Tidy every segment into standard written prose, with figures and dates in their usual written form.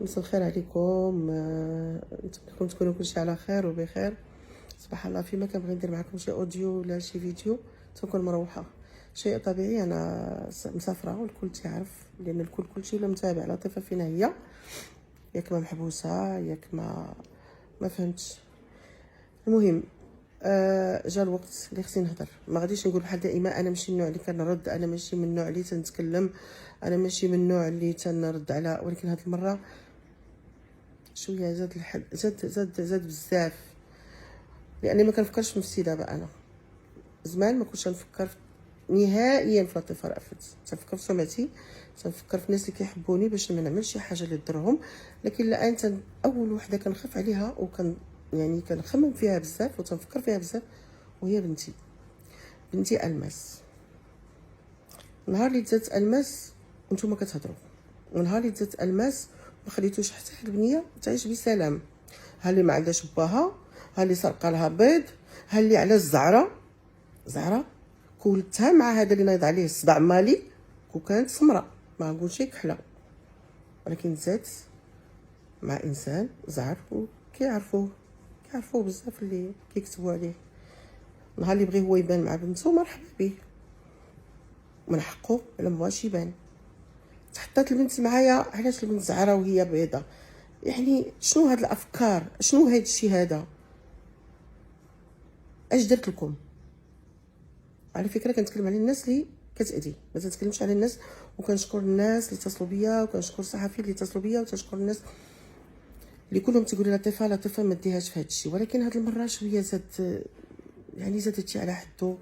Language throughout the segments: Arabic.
مساء الخير عليكم. نتمنىكم تكونوا كلشي على خير وبخير. صباح الله. فيما كنبغي ندير معكم شي اوديو ولا شي فيديو تكون مروحه. شيء طبيعي، انا مسافره والكل تعرف، لان الكل كلشي ولا متابع لطيفه فينا هي، ياك ما محبوسه ياك ما فهمتش. المهم، جا الوقت اللي خصني نهضر. ما غاديش نقول بحال دائما انا ماشي من النوع اللي كنرد، انا ماشي من النوع اللي تنتكلم، انا ماشي من النوع اللي تنرد على، ولكن هاد المره شويه زاد الحد، زاد بزاف، لاني ما كنفكرش في نفسي دابا. انا زمان ما كنتش نفكر نهائيا في لطيفه رأفت، تنفكر في سمعتي، تنفكر في الناس اللي كيحبوني باش ما نعملش شي حاجه اللي تضرهم. لكن الان اول وحده كنخاف عليها يعني كنخمم فيها بزاف وتنفكر فيها بزاف، وهي بنتي الماس. نهار اللي تزادت الماس وانتم كتهضروا، ونهار اللي تزادت الماس ما خليتوش حتى واحد البنيه تعيش بسلام. ها اللي ما عندهاش باها، ها اللي سرقه لها بيض، ها اللي على زعره كولتها مع هذا اللي نايض عليه الصداع مالي، كانت سمراء ما نقولش كحله، ولكن زادت مع انسان زعر وكيعرفوه بزاف اللي كيكتبوا عليه. نهار اللي بغي هو يبان مع بنته مرحبا به، من حقه الا مبغاش يبان. تحطات البنت معايا، علاش البنت زعره وهي بيضه؟ يعني شنو هاد الافكار؟ شنو هاد الشيء هذا؟ اش درت لكم؟ على فكره كنتكلم على الناس اللي كتأذي، ما تنتكلمش على الناس. وكنشكر الناس اللي اتصلوا بيا، وكنشكر الصحفيين اللي اتصلوا بيا، وتنشكر الناس اللي كلهم تيقولوا لطيفه ما ديهاش في هذا الشيء. ولكن هاد المره شويه زاد، يعني زاد هادشي على حدو.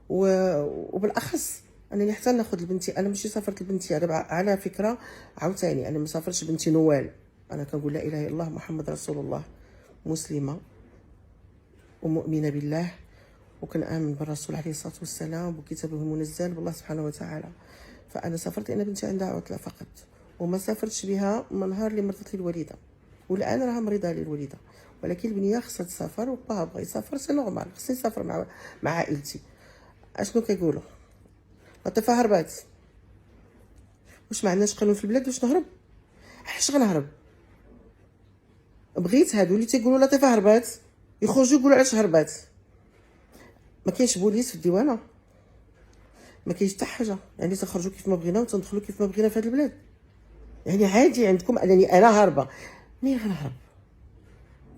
وبالاخص انني حتى ناخذ لبنتي، انا ماشي سافرت لبنتي على فكره. عاوتاني انا ما سافرتش بنتي نوال، انا كنقول لا اله الا الله محمد رسول الله، مسلمه ومؤمنه بالله، وكنآمن بالرسول عليه الصلاه والسلام وكتابه المنزل بالله سبحانه وتعالى. فانا سافرت لان بنتي عندها عطله فقط، وما سافرتش بها من نهار اللي مرضت لي الوالده، والان راها مريضه لي الوالده. ولكن البنيه خصها تسافر، وباها بغى يسافر سي نورمال، خصني نسافر مع عائلتي. اشنو كيقولوا؟ لطيفه هربات. واش ما عندناش قانون في البلاد باش نهرب؟ علاش غنهرب؟ بغيت هادو اللي تيقولوا لطيفه هربات يخرجوا يقولوا علاش هربات. ما كاينش بوليس في الديوانه، ما كاينش حتى حاجه، يعني تخرجوا كيف ما بغينا وتندخلوا كيف ما بغينا في هذه البلاد. يعني عادي عندكم انني انا هاربه. منين غنهرب؟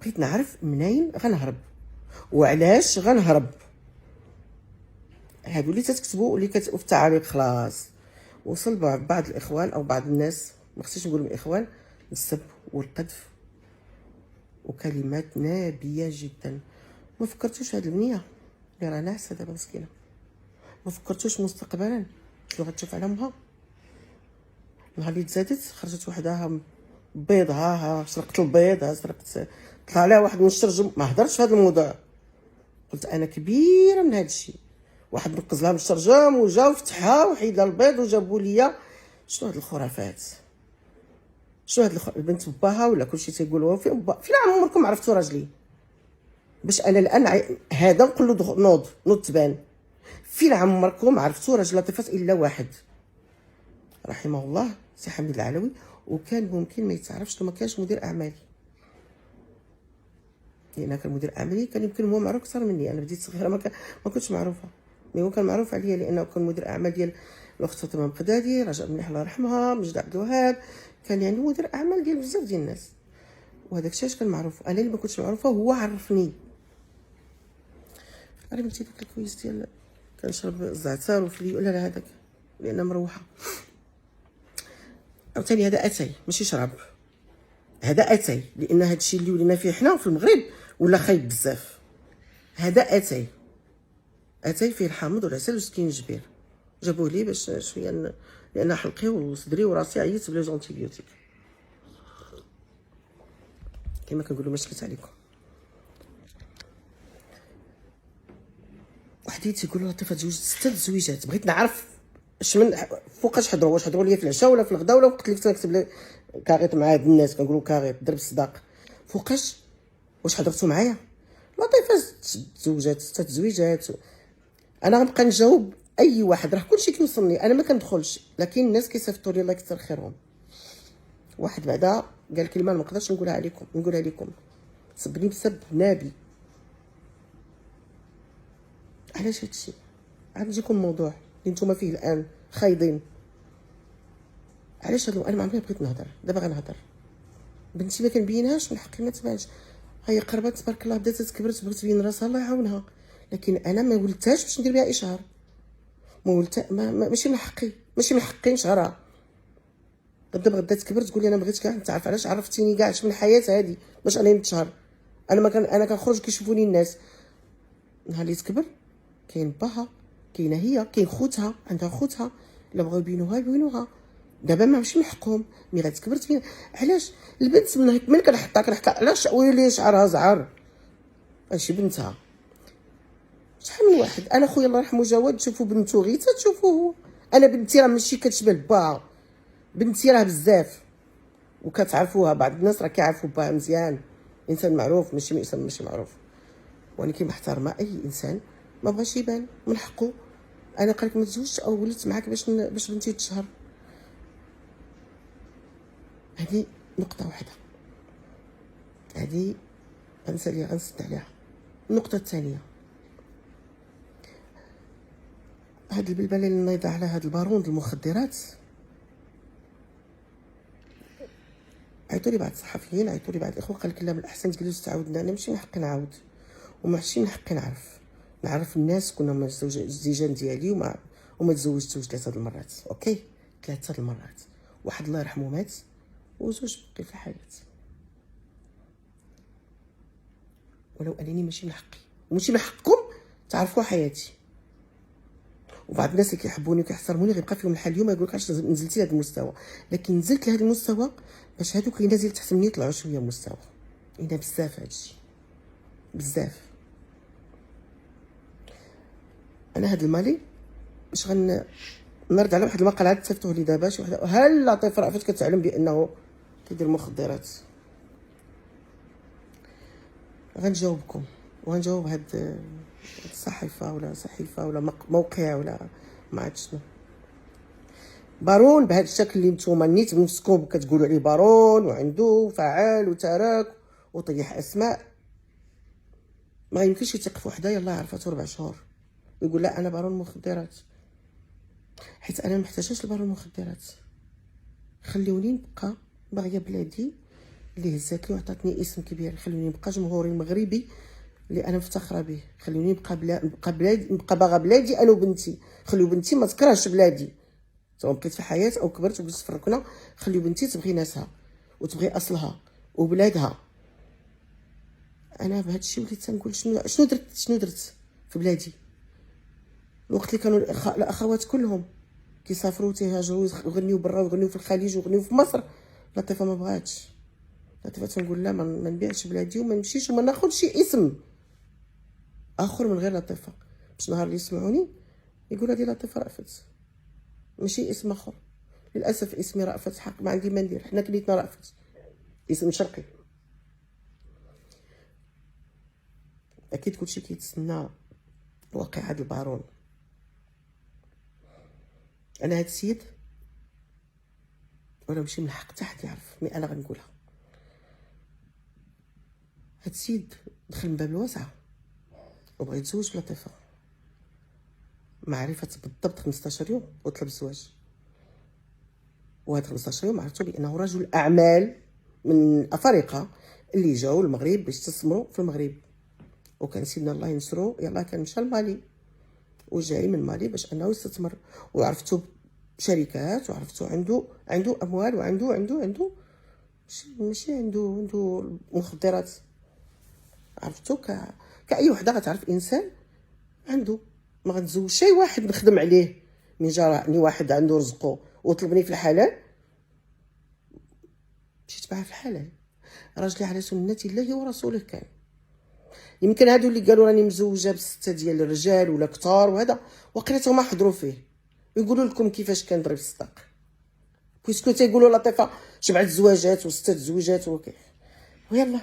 بغيت نعرف منين غنهرب وعلاش غنهرب. هادو اللي تتكتبوا واللي كتبوا في التعاليق خلاص وصل بعض الاخوان او بعض الناس، ما خصنيش نقول الاخوان، السب والقذف وكلمات نابيه جدا. ما فكرتوش هاد البنيه اللي راه ناعسه دابا مسكينه؟ ما فكرتوش مستقبلا شنو غتشوف على امها؟ نهار اللي تزادت خرجت وحدها بيض، ها سرقت البيض، ها سرقت، طلع لها واحد من الشرجم. ما هضرتش في هذا الموضوع، قلت انا كبيره من هذا الشيء. واحد نقز لها من الشرجم وجا وفتحها وحيد لها البيض وجابوا ليا. شنو هاد الخرافات؟ شنو هاد البنت باها ولا كلشي تيقولوا فين عمركم عرفتوا راجلي؟ باش انا الان هذا نقول له نوض تبان. فين عمركم عرفتوا راجل لطيفات الا واحد رحمه الله، سي حميد العلوي، وكان ممكن ما يتعرفش لو ما كانش مدير اعمالي. لان كان مدير اعمالي كان يمكن هو معروف اكثر مني. انا بديت صغيره ما كنتش معروفه، مي هو كان معروف عليا لانه كان مدير اعمال ديال الاخت فاطمه مقدادي، رجاء مليح الله يرحمها، مجد عبد الوهاب، كان يعني مدير اعمال ديال بزاف ديال الناس. وهذاك الشيء كان معروف، انا اللي ما كنتش معروفه هو عرفني. انا بنتي داك الكويس ديال كنشرب الزعتر وفلي ولا لا هذاك، لان مروحه. عاوتاني هذا اتاي ماشي شراب، هذا اتاي، لان هذا الشيء اللي ولينا فيه حنا في المغرب ولا خايب بزاف. هذا اتاي فيه الحامض والعسل والسكينجبير، جابوه لي باش شويه لان حلقي وصدري وراسي عييت بلا جونتيبيوتيك كما كنقولوا. ما شكيت عليكم. وحدين تيقولوا لطيفه تزوجت 6 تزويجات. بغيت نعرف اش من فوقاش حضروا، واش حضروا ليا في العشاء ولا في الغدا ولا وقت اللي كنت نكتب لي كاغيط مع هاد الناس كنقولوا كاغيط ضرب الصداق. فوقاش؟ واش حضرتوا معايا؟ لطيفه تزوجات 6 تزويجات. انا غنبقى نجاوب اي واحد، راه كلشي كيوصلني، انا ما كندخلش، لكن الناس كيصيفطوا لي الله يكثر خيرهم. واحد بعدا قال كلمه ما نقدرش نقولها لكم سبني بسب نابي. علاش هادشي؟ عاد نجيكم الموضوع اللي نتوما فيه الان خايضين. علاش انا ما عمري بغيت نهضر، دابا غنهضر. بنتي ما كنبينهاش من حقي ما تبانش، هي قربت تبارك الله بدات تكبر تبغي تبين راسها الله يعاونها، لكن انا ما ولدتهاش باش ندير بها اشهار. ما ولدت ماشي من حقي نشهرها. غدا تكبر تقول لي انا بغيت كاع نتعرف. علاش عرفتيني كاع من الحياه هذه باش انا نتشهر؟ انا كنخرج كيشوفوني الناس. نهار اللي تكبر كاين باها، كاينه هي، كاين خوتها، عندها خوتها، الا بغاو يبينوها. دابا ماشي من حقهم، مي غتكبر تبين. علاش البنت من كنحطها علاش ويلي شعرها زعر ماشي بنتها؟ شحال من واحد، انا خويا الله يرحمه جواد تشوفوا بنتو غير تشوفوه. انا بنتي راه ماشي كتشبه باها، بنتي راه بزاف وكتعرفوها. بعض الناس راه كيعرفوا باها مزيان، انسان معروف ماشي انسان ماشي معروف، ولكن محترمه اي انسان ما بغاش يبان من حقه. انا قالك ما تزوجش او ولدت معاك باش بنتي تشهر. هذه نقطه واحده، هذه غنسد عليها. النقطه الثانيه، هاد البلبله اللي نايضه على هاد البارون د المخدرات. عيطوا لي بعض الصحفيين، عيطوا لي بعض الاخوه، قال لك لا من الاحسن تجلس تعاودنا. انا ماشي من حقي نعاود وماشي من حقي نعرف الناس. كنا هما الزيجان ديالي وما تزوجتوش 3 المرات. اوكي 3 المرات، واحد الله يرحمه مات وزوج بقي في الحياه. ولو انني ماشي من حقي وماشي من حقكم تعرفوا حياتي. وبعض الناس اللي كيحبوني وكيحترموني غيبقى فيهم الحال اليوم يقول لك علاش نزلتي لهذا المستوى. لكن نزلت لهذا المستوى باش هادوك اللي نازل تحت مني يطلعوا شويه مستوى. انا بزاف هادشي بزاف. انا هاد المالي باش نرد على واحد المقال عاد تصيفطوه لي دابا شي وحده، هل لطيف رأفت كتعلم بانه كيدير مخدرات؟ غنجاوبكم وغنجاوب هاد الصحيفه ولا موقع ولا ما عرفت شنو. بارون بهذا الشكل اللي نتوما نيت بنفسكم كتقولوا عليه بارون وعنده فعال وترك وطيح اسماء، ما يمكنش يثق في وحده يلاه عرفته 4 شهور ويقول لا انا بارون مخدرات، حيت انا محتاجاش لبارون المخدرات. خليوني نبقى باغيه بلادي اللي هزات لي وعطاتني اسم كبير، خليوني نبقى جمهوري المغربي اللي انا مفتخره به، خليوني نبقى باغا بلادي انا وبنتي. خليو بنتي ما تكرهش بلادي، سواء بقيت في الحياه او كبرت وجلست في الركنه. خليو بنتي تبغي ناسها وتبغي اصلها وبلادها. انا بهذا الشيء وليت تنقول شنو درت في بلادي. الوقت اللي كانوا الاخوات كلهم كيسافروا تيهاجروا يغنيو برا ويغنيو في الخليج ويغنيو في مصر، لطيفه ما بغاتش. لطيفه تنقول لا ما نبيعش بلادي وما نمشيش وما ناخذش اسم اخر من غير لطيفه، باش نهار اللي يسمعوني يقول هذه لطيفه رأفت ماشي اسم اخر. للاسف اسمي رأفت حق، ما عندي ما ندير، حنا كليتنا رأفت اسم شرقي. اكيد كلشي كيتسنى واقعة البارون. انا هاد السيد ولا ماشي من حق حتى حد يعرف، مي انا غنقولها. هاد السيد دخل من باب الواسعه وبغى يتزوج بلطيفه، معرفه بالضبط 15 يوم وطلب الزواج. وهاد 15 يوم عرفتو بانه رجل اعمال من افارقه اللي جاوا المغرب باش يستثمروا في المغرب. وكان سيدنا الله ينصرو يلاه كان مشى لمالي وجاي من مالي باش انه يستثمر، وعرفتو شركات وعرفتو عنده اموال وعنده ماشي عنده مخدرات. عرفتو كاي وحده غتعرف انسان عنده. ما غنتزوج شي واحد نخدم عليه من جارني واحد عنده رزقه وطلبني في الحلال مشيت معاه في الحلال. راجلي على سنة الله ورسوله كان. يمكن هادو اللي قالوا راني مزوجه بستة ديال الرجال ولا كثار وهذا وقيلتهم ما حضروا فيه يقولوا لكم كيفاش كنضرب الصداق، بويسكو تيقولوا لطيفه 7 زواجات و6 زوجات ويلا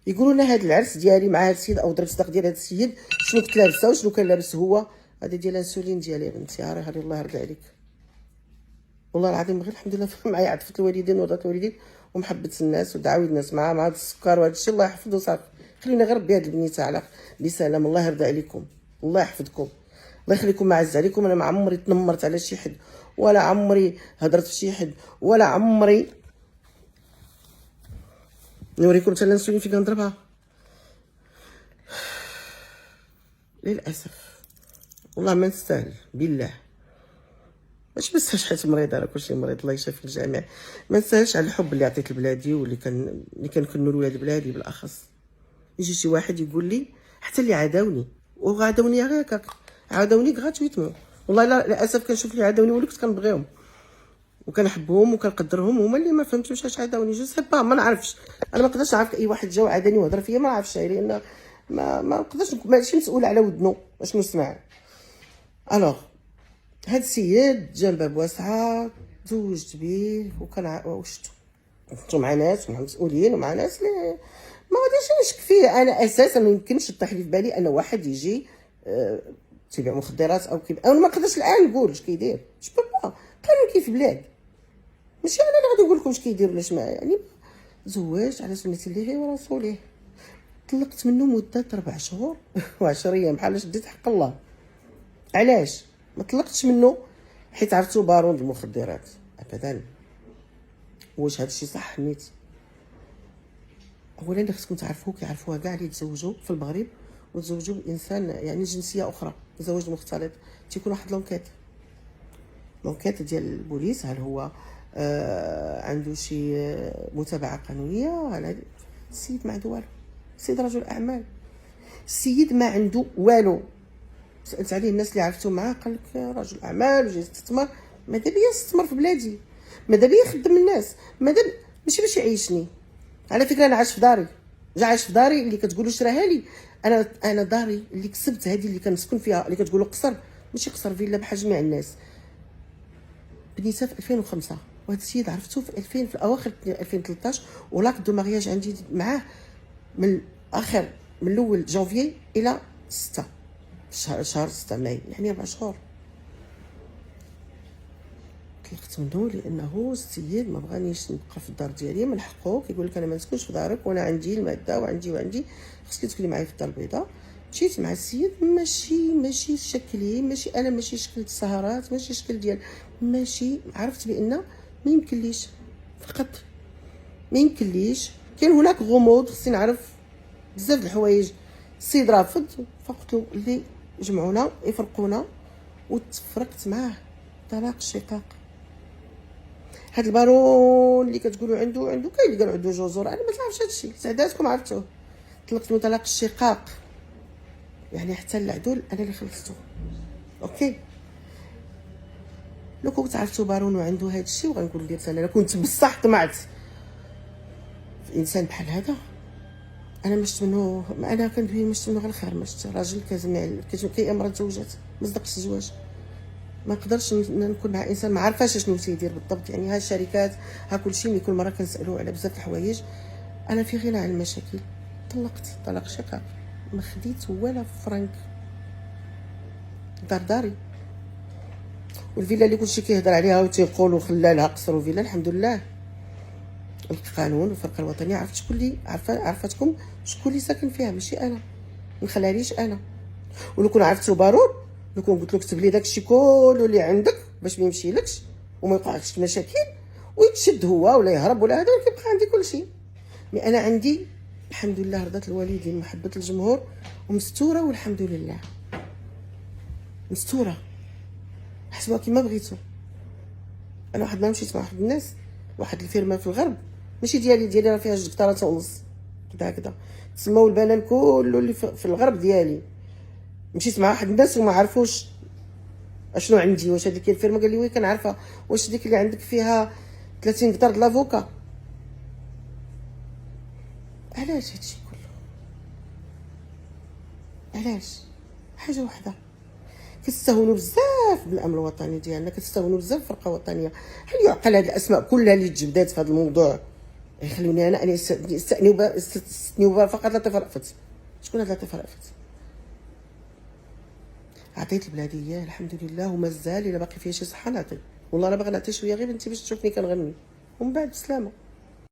يقولوا لنا هاد العرس ديالي مع هاد السيد او ضرب الصداق ديال هاد السيد شنو كنت لابسه وشنو كان لابس هو. هذا ديال الانسولين ديالي يا بنتي، راه الله يرضي عليك. والله العظيم غير الحمد لله معايا عطفة الوالدين ورضا الوالدين ومحبه الناس ودعاوي الناس مع هذا السكر وهذا الشيء. الله يحفظه صافي. خلينا غير بهاد البنيته على بسلام. الله يرضى عليكم، الله يحفظكم، الله يخليكم معز عليكم. انا ما عمري تنمرت على شي حد، ولا عمري هضرت في شي حد، ولا عمري نوريكم حتى لنسولي فين كنضربها للاسف. والله ما نستاهل بالله، ماشي بس حيت مريضه، راه كلشي مريض، الله يشافي الجميع. ما نسالش على الحب اللي عطيت لبلادي واللي كنكنو لولاد بلادي بالاخص. يجي شي واحد يقول لي، حتى اللي عاداوني وغاداوني غير هكاك، عاداوني غراتويتمون. والله للاسف كنشوف اللي عاداوني ولي كنت كنبغيهم وكنحبهم وكنقدرهم، هما اللي ما فهمتوش اش عاداوني. جو سي با، ما نعرفش، انا ما نقدرش نعرف اي واحد جا وعاداني وهضر فيا، ما نعرفش، لان ما نقدرش، ماشي مسؤول على ودنو باش نسمع. الوغ هاد السيد جا باب واسعه، تزوجت بيه وشفتو مع ناس ومع مسؤولين ومع ناس اللي ما غاديش نشك فيه. انا اساسا ما يمكنش يطيح لي في بالي ان واحد يجي تيبيع مخدرات او انا ما نقدرش الان نقول اش كيدير. جو با قانون كيف بلاد، ماشي انا اللي غادي نقول لكم اش كيدير ولا اش ما يعني. زواج على سنه الله ورسوله. طلقت منه مده 4 شهور و10 ايام بحال شديت حق الله. علاش ما طلقتش منه؟ حيت عرفتو بارون المخدرات. ابدا. واش هادشي صح؟ نيت اولا اللي خصكم تعرفوه، كيعرفوها كاع اللي يتزوجوا في المغرب وتزوجوا بانسان يعني جنسيه اخرى، زواج مختلط، تيكون واحد لونكيت ديال البوليس، هل هو عنده شي متابعه قانونيه. على السيد ما عنده والو، السيد رجل اعمال، السيد ما عنده والو. سالت عليه الناس اللي عرفتو معاه، قال لك رجل اعمال وجاي يستثمر. ماذا بيا يستثمر في بلادي، ماذا بيا يخدم الناس، ماذا ماشي باش يعيشني. على فكره انا عايش في داري، عايش في داري اللي كتقولوا شراها لي. انا داري اللي كسبت، هذه اللي كنسكن فيها، اللي كتقولوا قصر، ماشي قصر، فيلا بحال جميع الناس. بنيتها في 2005، وهذا السيد عرفتو في 2000 في اواخر 2013، ولاك دو مارياج عندي معاه من اخر من الاول جانفي الى 6 شهر 6 ماي، يعني 4 شهور. طلقت منه لانه السيد ما بغانيش نبقى في الدار ديالي من حقه. كيقول لك انا ما نسكنش في دارك وانا عندي الماده وعندي خصك تسكني معايا في الدار البيضاء. مشيت مع السيد، ماشي شكلي، ماشي انا، ماشي شكل السهرات، ماشي شكل ديال، ماشي. عرفت بان ما يمكنليش، فقط ما يمكنليش. كاين هناك غموض، خصني نعرف بزاف د الحوايج. السيد رافض، فقلت له اللي يجمعونا يفرقونا، وتفرقت معاه طلاق الشقاق. هاد البارون اللي كتقولوا عنده كاين اللي قالوا عنده جزر، انا ما تعرفش هادشي، سعداتكم عرفتوه. طلقت من طلاق الشقاق، يعني حتى العدول انا اللي خلصته. اوكي، لو كنت عرفتو بارون وعنده هادشي وغنقول لك انا كنت بصح طمعت في انسان بحال هذا. انا ما شفت منه، انا كندوي ما شفت منه غير الخير. ما شفت راجل كاي امراه تزوجات ما صدقش الزواج. ما نقدرش نكون مع انسان ما عارفاش شنو تيدير بالضبط. يعني ها الشركات ها كلشي، ملي كل مره كنسالوا على بزاف د الحوايج. انا في غنى عن المشاكل. طلقت طلاق شقاق، ما خديت ولا فرانك. داري والفيلا اللي كلشي كيهضر عليها وتيقولوا خلى لها قصر وفيلا، الحمد لله القانون والفرقه الوطنيه عرفت شكون اللي عرفتكم شكون اللي ساكن فيها، ماشي انا. ما نخليهاليش انا. ولو كون عرفتو بارون، لو كون قلت له كتب لي داكشي كله اللي عندك باش ما يمشيلكش وما يوقعكش في مشاكل ويتشد هو ولا يهرب ولا هذا، كيبقى عندي كلشي. مي انا عندي الحمد لله رضا الوالدين، محبه الجمهور، ومستوره والحمد لله مستوره. حسبوها كيما بغيتو. انا واحد ما مشيت مع واحد الناس، واحد الفيرما في الغرب، ماشي ديالي راه فيها 2 هكتار ونص كدا هكذا، تسماو البنان كله اللي في الغرب ديالي. مشيت مع واحد الناس وما عرفوش اشنو عندي. واش هذيك الفيرما؟ قال لي وي كنعرفها. واش ديك اللي عندك فيها 30 هكتار د لافوكا؟ علاش هادشي كله؟ علاش؟ حاجه وحده، كتستهونوا بزاف بالامن الوطني ديالنا، كتستهونوا بزاف بالفرقه الوطنيه. هل يعقل هاد الاسماء كلها اللي تجبدات في هذا الموضوع يخلوني انا استثنيوا فقط لطيف رأفت؟ شكون هاد لطيف رأفت؟ عطيت البلاديه الحمد لله، ومازال الا باقي فيها شي صحه نعطي. والله انا باغا نعطي شويه غير بنتي باش تشوفني كنغني، ومن بعد بسلامه.